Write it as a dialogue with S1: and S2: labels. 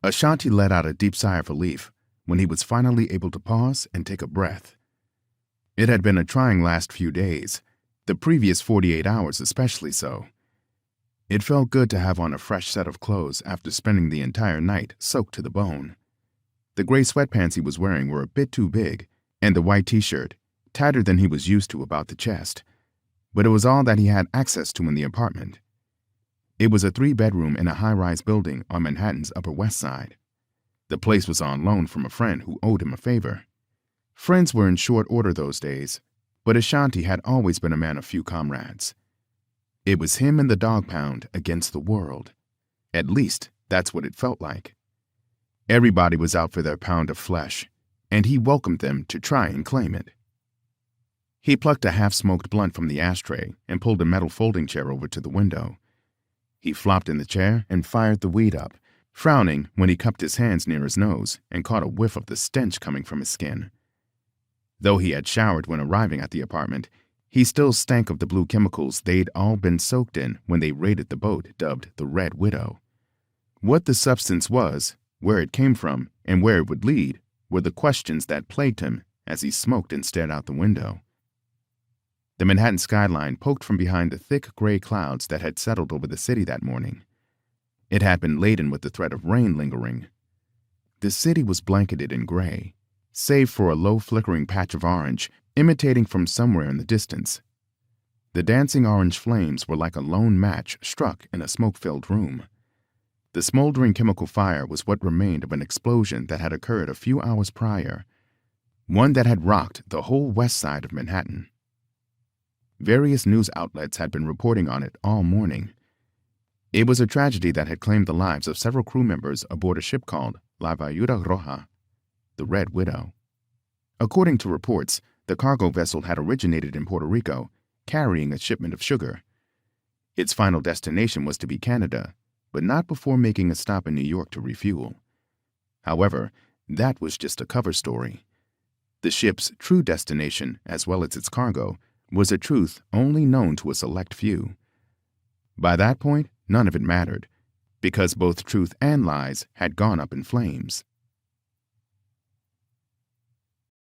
S1: Ashanti let out a deep sigh of relief when he was finally able to pause and take a breath. It had been a trying last few days, the previous 48 hours especially so. It felt good to have on a fresh set of clothes after spending the entire night soaked to the bone. The gray sweatpants he was wearing were a bit too big, and the white t-shirt, tighter than he was used to about the chest, but it was all that he had access to in the apartment. It was a 3-bedroom in a high-rise building on Manhattan's Upper West Side. The place was on loan from a friend who owed him a favor. Friends were in short order those days, but Ashanti had always been a man of few comrades. It was him and the dog pound against the world. At least, that's what it felt like. Everybody was out for their pound of flesh, and he welcomed them to try and claim it. He plucked a half-smoked blunt from the ashtray and pulled a metal folding chair over to the window. He flopped in the chair and fired the weed up, frowning when he cupped his hands near his nose and caught a whiff of the stench coming from his skin. Though he had showered when arriving at the apartment, he still stank of the blue chemicals they'd all been soaked in when they raided the boat dubbed the Red Widow. What the substance was, where it came from, and where it would lead were the questions that plagued him as he smoked and stared out the window. The Manhattan skyline poked from behind the thick gray clouds that had settled over the city that morning. It had been laden with the threat of rain lingering. The city was blanketed in gray, save for a low flickering patch of orange imitating from somewhere in the distance. The dancing orange flames were like a lone match struck in a smoke-filled room. The smoldering chemical fire was what remained of an explosion that had occurred a few hours prior, one that had rocked the whole west side of Manhattan. Various news outlets had been reporting on it all morning. It was a tragedy that had claimed the lives of several crew members aboard a ship called La Viuda Roja, the Red Widow. According to reports, the cargo vessel had originated in Puerto Rico, carrying a shipment of sugar. Its final destination was to be Canada, but not before making a stop in New York to refuel. However, that was just a cover story. The ship's true destination, as well as its cargo, was a truth only known to a select few. By that point, none of it mattered, because both truth and lies had gone up in flames.